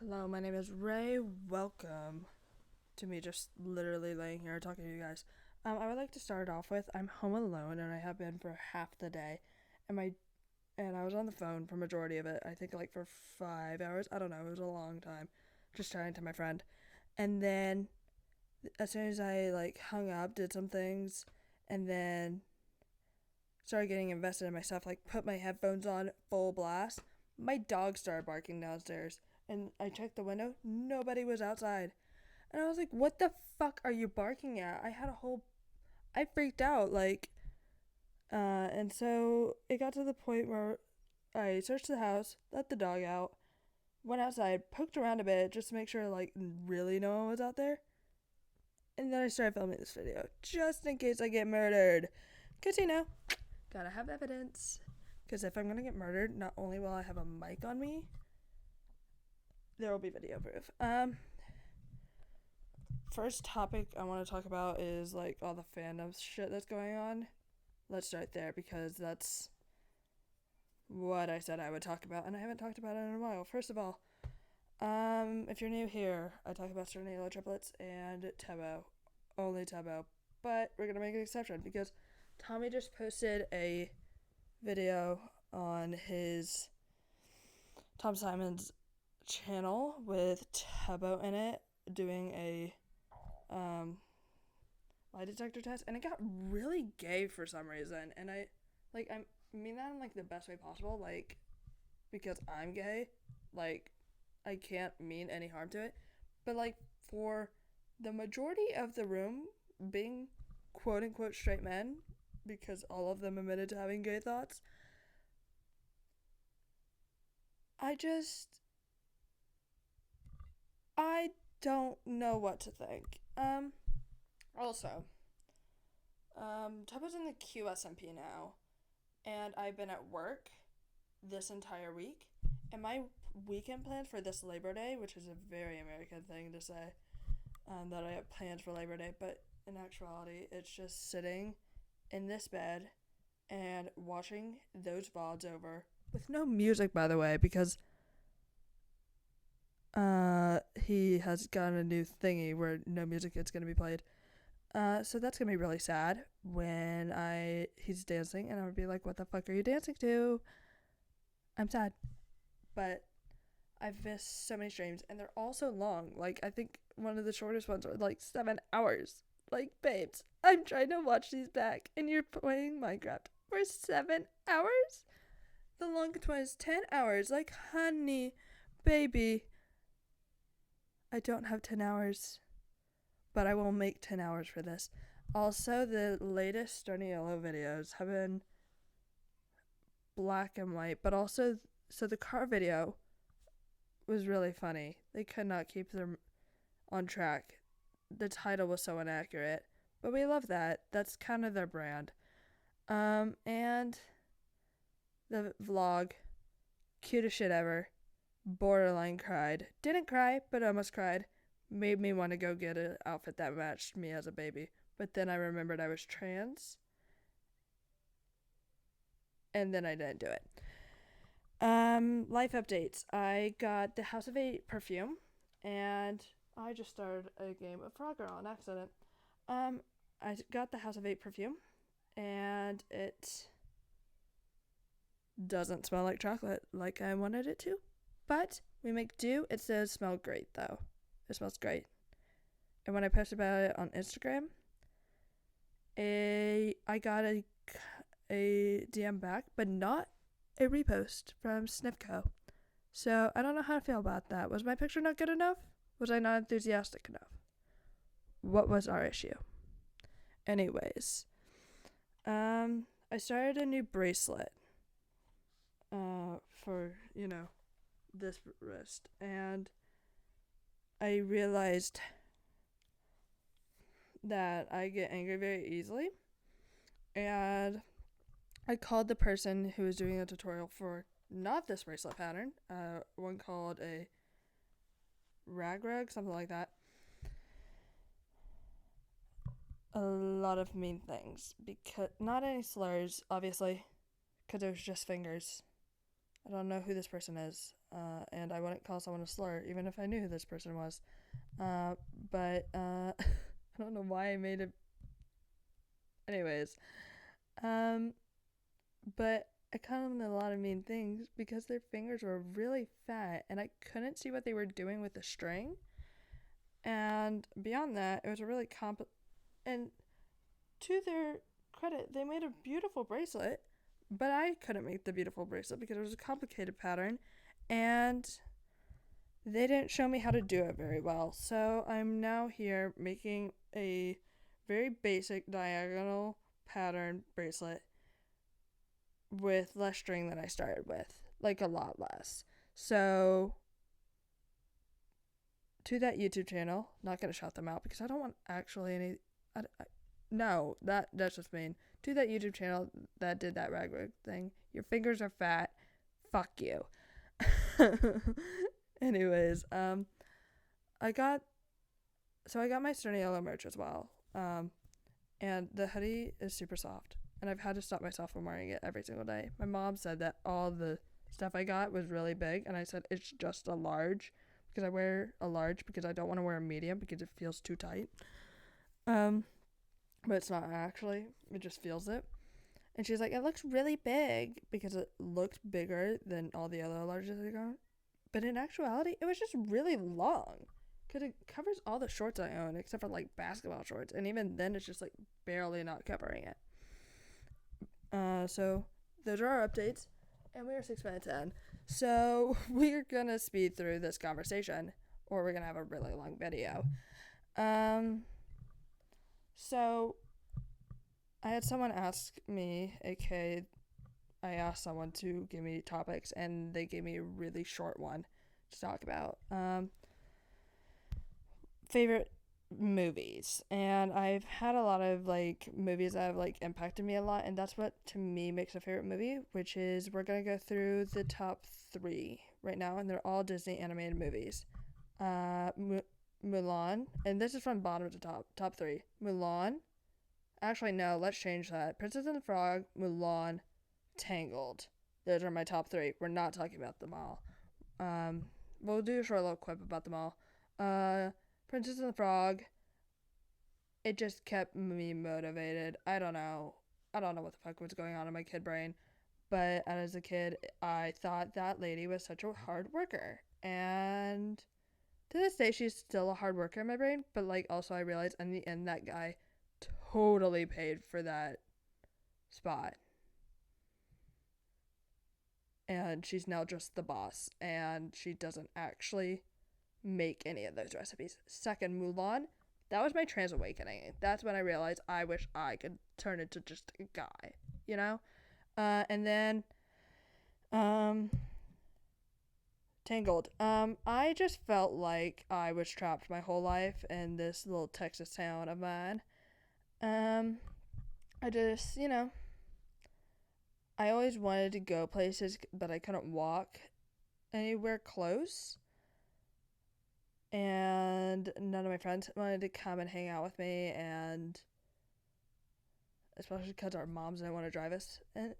Hello, my name is Ray. Welcome to me just literally laying here talking to you guys. I would like to start off with I'm home alone and I have been for half the day, and I was on the phone for majority of it. I think like for 5 hours. I don't know. It was a long time, just chatting to my friend. And then as soon as I hung up, did some things, and then started getting invested in my stuff. Like put my headphones on full blast. My dog started barking downstairs, and I checked the window. Nobody was outside. And I was like, what the fuck are you barking at? I freaked out. And so it got to the point where I searched the house, let the dog out, went outside, poked around a bit just to make sure, really no one was out there. And then I started filming this video just in case I get murdered. Because, gotta have evidence. Because if I'm gonna get murdered, not only will I have a mic on me, there will be video proof. First topic I want to talk about is all the fandom shit that's going on. Let's start there because that's what I said I would talk about, and I haven't talked about it in a while. First of all, if you're new here, I talk about Stornado triplets and Tebow, only Tebow, but we're gonna make an exception because Tommy just posted a video on his Tom Simon's channel with Tebow in it doing a lie detector test, and it got really gay for some reason. And I mean that in the best way possible, because I'm gay, like I can't mean any harm to it, but for the majority of the room being quote unquote straight men, because all of them admitted to having gay thoughts, I just I don't know what to think. Also, Tubbo's in the QSMP now, and I've been at work this entire week. And my weekend plans for this Labor Day, which is a very American thing to say, that I have plans for Labor Day, but in actuality, it's just sitting in this bed and watching those VODs over with no music, by the way, because he has gotten a new thingy where no music is going to be played. So that's gonna be really sad when he's dancing and I would be like, "What the fuck are you dancing to?" I'm sad, but I've missed so many streams and they're all so long. Like I think one of the shortest ones are 7 hours. Like, babes, I'm trying to watch these back and you're playing Minecraft for 7 hours. The longest one is 10 hours. Like, honey, baby, I don't have 10 hours, but I will make 10 hours for this. Also, the latest Starniello videos have been black and white, but also, so the car video was really funny. They could not keep them on track. The title was so inaccurate, but we love that. That's kind of their brand. And the vlog, cutest shit ever. Borderline cried. Didn't cry, but almost cried. Made me want to go get an outfit that matched me as a baby. But then I remembered I was trans. And then I didn't do it. Life updates. I got the House of 8 perfume. And I just started a game of Frogger on accident. I got the House of 8 perfume. And it doesn't smell like chocolate like I wanted it to. But we make do. It says smell great though. It smells great. And when I posted about it on Instagram, I got a DM back, but not a repost from Snifco. So I don't know how to feel about that. Was my picture not good enough? Was I not enthusiastic enough? What was our issue? Anyways, I started a new bracelet for, this wrist, and I realized that I get angry very easily, and I called the person who was doing a tutorial for not this bracelet pattern, one called a rag, something like that. A lot of mean things, because not any slurs, obviously, because it was just fingers. I don't know who this person is, and I wouldn't call someone a slur even if I knew who this person was. But I don't know why I made it. Anyways, but I called them a lot of mean things because their fingers were really fat and I couldn't see what they were doing with the string. And beyond that, it was a really and to their credit, they made a beautiful bracelet, but I couldn't make the beautiful bracelet because it was a complicated pattern and they didn't show me how to do it very well. So I'm now here making a very basic diagonal pattern bracelet with less string than I started with, like a lot less. So to that YouTube channel, not gonna shout them out because I don't want actually any. No, that's just mean. To that YouTube channel that did that rag rig thing, your fingers are fat. Fuck you. Anyways, I got my Stern Yellow merch as well. And the hoodie is super soft, and I've had to stop myself from wearing it every single day. My mom said that all the stuff I got was really big, and I said it's just a large because I wear a large because I don't want to wear a medium because it feels too tight. But it's not actually. It just feels it. And she's like, it looks really big because it looked bigger than all the other larges I got. But in actuality, it was just really long. Because it covers all the shorts I own except for like basketball shorts. And even then, it's just like barely not covering it. So those are our updates. And we are 6 minutes in. So we're going to speed through this conversation. Or we're going to have a really long video. So I had someone ask me, aka I asked someone to give me topics, and they gave me a really short one to talk about. Favorite movies, and I've had a lot of like movies that have like impacted me a lot, and that's what to me makes a favorite movie, which is we're gonna go through the top 3 right now, and they're all Disney animated movies. Mulan, and this is from bottom to top 3. Mulan. Actually, no, let's change that. Princess and the Frog, Mulan, Tangled. Those are my top 3. We're not talking about them all. We'll do a short little quip about them all. Princess and the Frog, it just kept me motivated. I don't know what the fuck was going on in my kid brain. But as a kid, I thought that lady was such a hard worker. And to this day, she's still a hard worker in my brain. But like also I realized in the end that guy totally paid for that spot. And she's now just the boss. And she doesn't actually make any of those recipes. Second, Mulan. That was my trans awakening. That's when I realized I wish I could turn into just a guy. You know? And then Tangled. I just felt like I was trapped my whole life in this little Texas town of mine. I just, I always wanted to go places, but I couldn't walk anywhere close. And none of my friends wanted to come and hang out with me, and especially because our moms didn't want to drive us. And,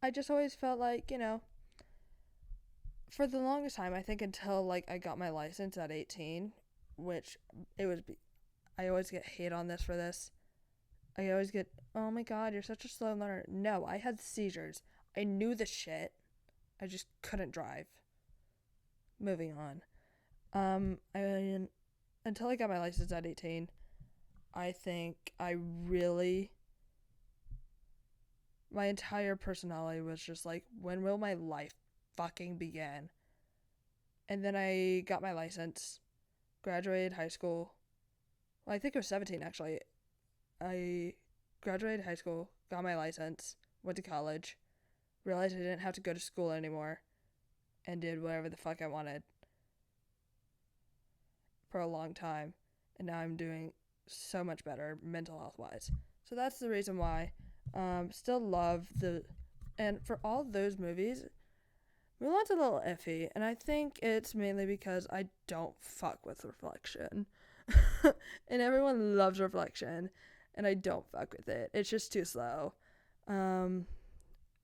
I just always felt like, for the longest time, I think until, like, I got my license at 18, which I always get hate on this for this. I always get, oh my god, you're such a slow learner. No, I had seizures. I knew the shit. I just couldn't drive. Moving on. Until I got my license at 18, I think my entire personality was just like, when will my life fucking begin? And then I got my license, graduated high school. Well, I think it was 17 actually. I graduated high school, got my license, went to college, realized I didn't have to go to school anymore, and did whatever the fuck I wanted for a long time. And now I'm doing so much better mental health wise. So that's the reason why. Still love and for all those movies, Mulan's a little iffy, and I think it's mainly because I don't fuck with Reflection. And everyone loves Reflection, and I don't fuck with it. It's just too slow. And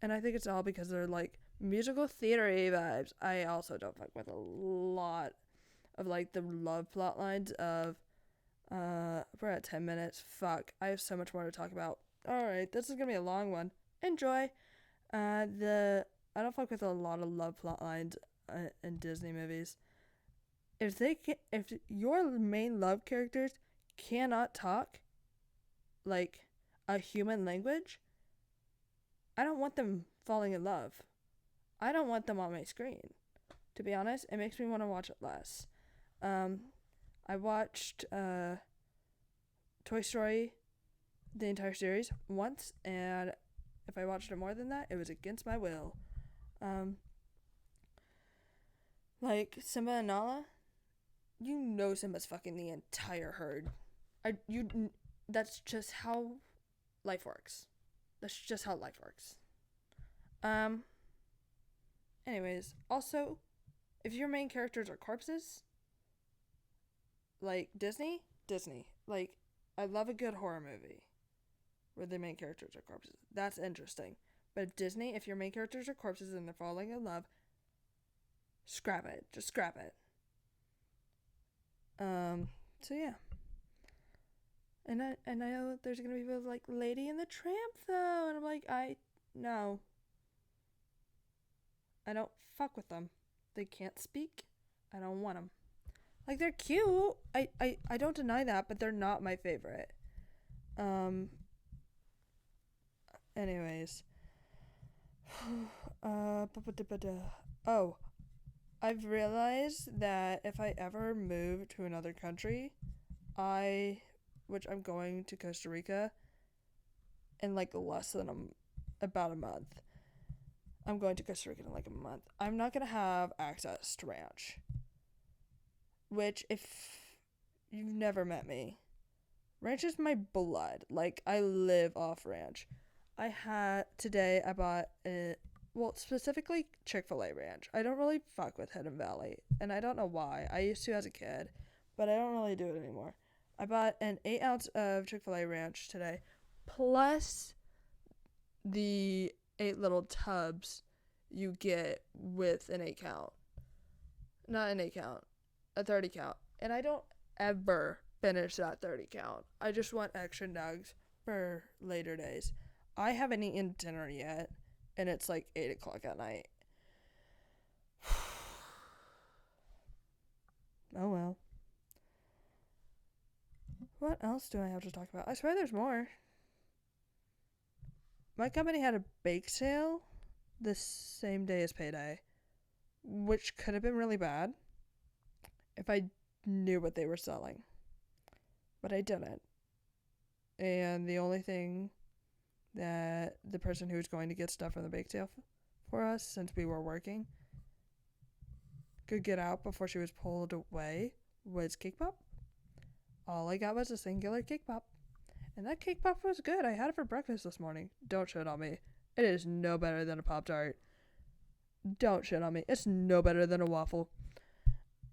I think it's all because they're like musical theater-y vibes. I also don't fuck with a lot of like the love plot lines of we're at 10 minutes. Fuck. I have so much more to talk about. Alright, this is gonna be a long one. Enjoy. I don't fuck with a lot of love plot lines in Disney movies. If your main love characters cannot talk like a human language, I don't want them falling in love. I don't want them on my screen. To be honest, it makes me want to watch it less. I watched Toy Story, the entire series, once, and if I watched it more than that, it was against my will. Like Simba and Nala, you know Simba's fucking the entire herd. That's just how life works. That's just how life works. Anyways, also, if your main characters are corpses, like Disney, like, I love a good horror movie where the main characters are corpses. That's interesting. But Disney, if your main characters are corpses and they're falling in love, scrap it. Just scrap it. So yeah. And I know there's gonna be like Lady and the Tramp though, and I'm like, no. I don't fuck with them. They can't speak. I don't want them. Like, they're cute. I don't deny that, but they're not my favorite. Anyways. Oh, I've realized that if I ever move to another country, which I'm going to Costa Rica in like less than about a month. I'm going to Costa Rica in like a month. I'm not going to have access to ranch. Which, if you've never met me, ranch is my blood. Like, I live off ranch. Today I bought specifically Chick-fil-A ranch. I don't really fuck with Hidden Valley, and I don't know why. I used to as a kid, but I don't really do it anymore. I bought an 8 ounce of Chick-fil-A ranch today, plus the 8 little tubs you get with an 8 count. Not an 8 count, a 30 count. And I don't ever finish that 30 count. I just want extra nugs for later days. I haven't eaten dinner yet, and it's like 8 o'clock at night. Oh well. What else do I have to talk about? I swear there's more. My company had a bake sale the same day as payday, which could have been really bad if I knew what they were selling. But I didn't. And the only thing that the person who was going to get stuff from the bake sale for us, since we were working, could get out before she was pulled away was Cake Pop. All I got was a singular Cake Pop. And that Cake Pop was good. I had it for breakfast this morning. Don't shit on me. It is no better than a Pop-Tart. Don't shit on me. It's no better than a waffle.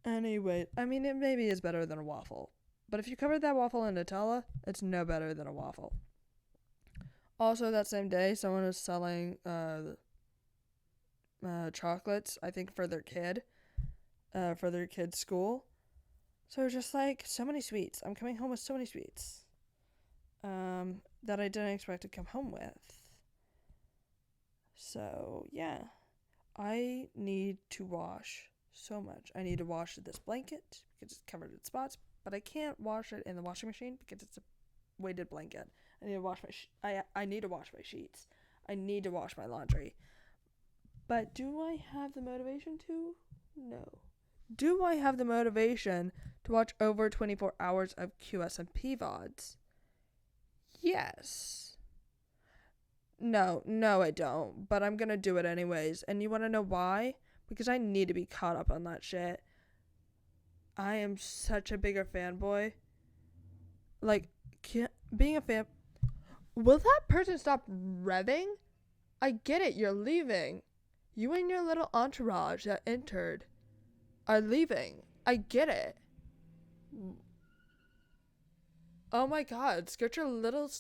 Anyway, I mean, it maybe is better than a waffle. But if you covered that waffle in Nutella, it's no better than a waffle. Also, that same day, someone was selling chocolates, I think, for their kid's school. So just like, so many sweets. I'm coming home with so many sweets that I didn't expect to come home with. So, yeah. I need to wash so much. I need to wash this blanket because it's covered in spots, but I can't wash it in the washing machine because it's a weighted blanket. I need to wash I need to wash my sheets. I need to wash my laundry. But do I have the motivation to? No. Do I have the motivation to watch over 24 hours of QSMP VODs? Yes. No, I don't. But I'm gonna do it anyways. And you wanna know why? Because I need to be caught up on that shit. I am such a bigger fanboy. Like, being a fan... Will that person stop revving? I get it, you're leaving. You and your little entourage that entered are leaving. I get it. Oh my god, get your little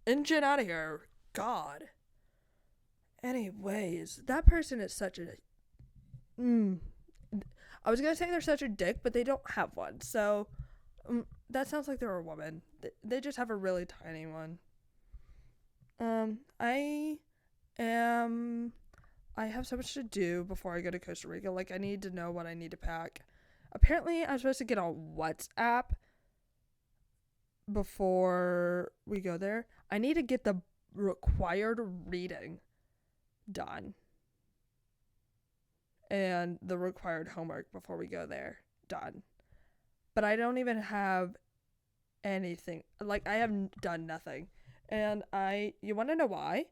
engine out of here. God. Anyways, that person is such a I was gonna say they're such a dick, but they don't have one. So that sounds like they're a woman. They just have a really tiny one. I am. I have so much to do before I go to Costa Rica. Like, I need to know what I need to pack. Apparently, I'm supposed to get on WhatsApp before we go there. I need to get the required reading done and the required homework before we go there done. But I don't even have anything. Like, I have done nothing. And you want to know why?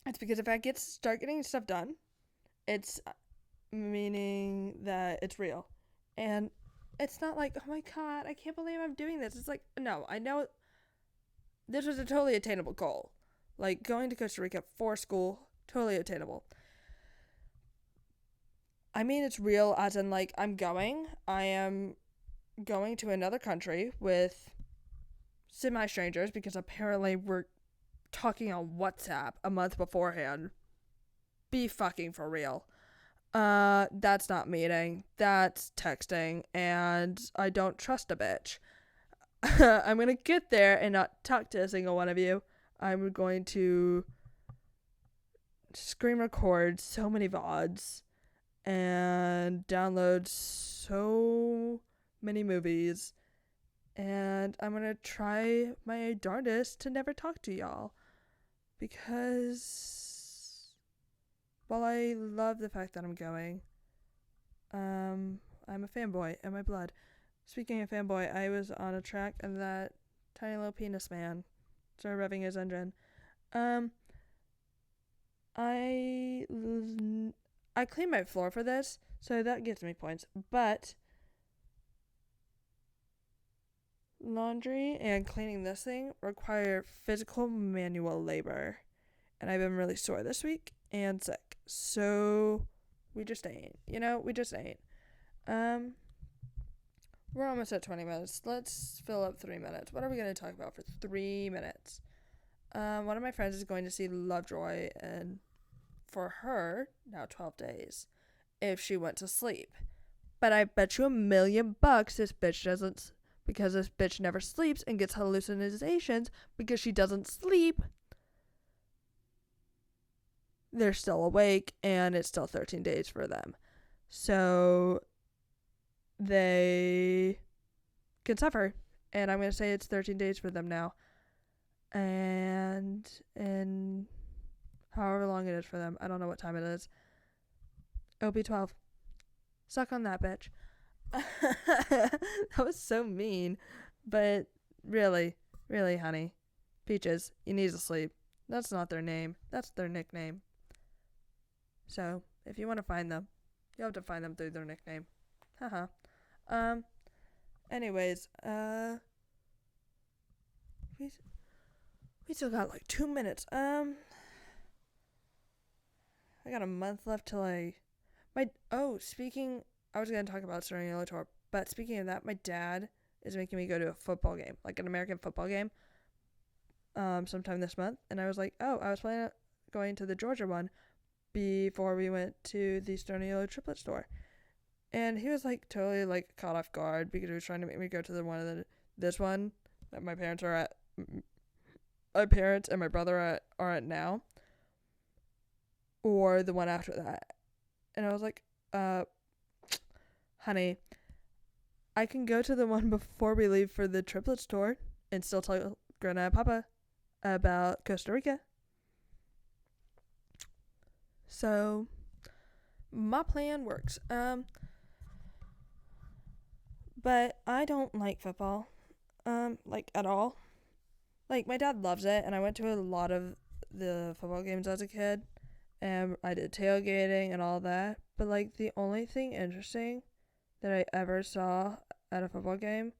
It's because if I start getting stuff done, it's meaning that it's real. And it's not like, oh my god, I can't believe I'm doing this. It's like, no, I know this was a totally attainable goal. Like, going to Costa Rica for school, totally attainable. I mean, it's real as in, like, I am going to another country with semi-strangers because apparently we're talking on WhatsApp a month beforehand. Be fucking for real. That's not meeting. That's texting, and I don't trust a bitch. I'm gonna get there and not talk to a single one of you. I'm going to screen record so many VODs and download so many movies, and I'm gonna try my darndest to never talk to y'all, because while I love the fact that I'm going, I'm a fanboy in my blood. Speaking of fanboy, I was on a track and that tiny little penis man started revving his engine. I cleaned my floor for this, so that gives me points. But laundry and cleaning this thing require physical manual labor. And I've been really sore this week and sick. So we just ain't. We just ain't. We're almost at 20 minutes. Let's fill up 3 minutes. What are we going to talk about for 3 minutes? One of my friends is going to see Lovejoy, and for her, now 12 days, if she went to sleep. But I bet you $1,000,000 this bitch doesn't, because this bitch never sleeps and gets hallucinations because she doesn't sleep. They're still awake, and it's still 13 days for them. So they can suffer. And I'm going to say it's 13 days for them now. And in however long it is for them, I don't know what time it is, it'll be 12. Suck on that, bitch. That was so mean. But really, really, honey, Peaches, you need to sleep. That's not their name. That's their nickname. So, if you want to find them, you'll have to find them through their nickname. Haha. Anyways, we still got like 2 minutes. I got a month left till I was gonna talk about starting Yellow Tour, but speaking of that, my dad is making me go to a football game, like an American football game, sometime this month, and I was like, I was planning on going to the Georgia one before we went to the Stone Yellow Triplet store. And he was like totally like caught off guard because he was trying to make me go to this one that my parents are at. My parents and my brother are at now, or the one after that. And I was like, honey, I can go to the one before we leave for the triplet store and still tell Grandma and Papa about Costa Rica. So my plan works. But I don't like football, like at all. Like, my dad loves it, and I went to a lot of the football games as a kid, and I did tailgating and all that. But like, the only thing interesting that I ever saw at a football game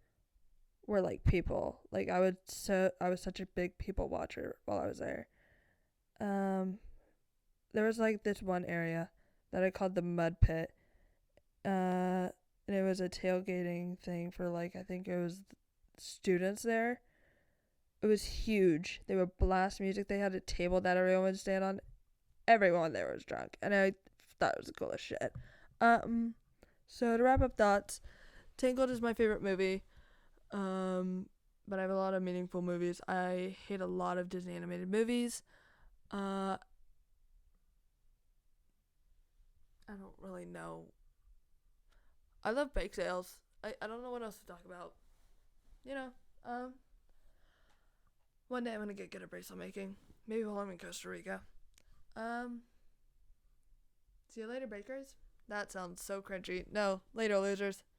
were like people. Like, I was such a big people watcher while I was there. There was like this one area that I called the mud pit. And it was a tailgating thing for like, I think it was students there. It was huge. They would blast music. They had a table that everyone would stand on. Everyone there was drunk, and I thought it was the coolest shit. So to wrap up thoughts, Tangled is my favorite movie. But I have a lot of meaningful movies. I hate a lot of Disney animated movies. I don't really know. I love bake sales. I don't know what else to talk about. You know, one day I'm gonna get good at bracelet making. Maybe while I'm in Costa Rica. See you later, bakers. That sounds so cringy. No, later, losers.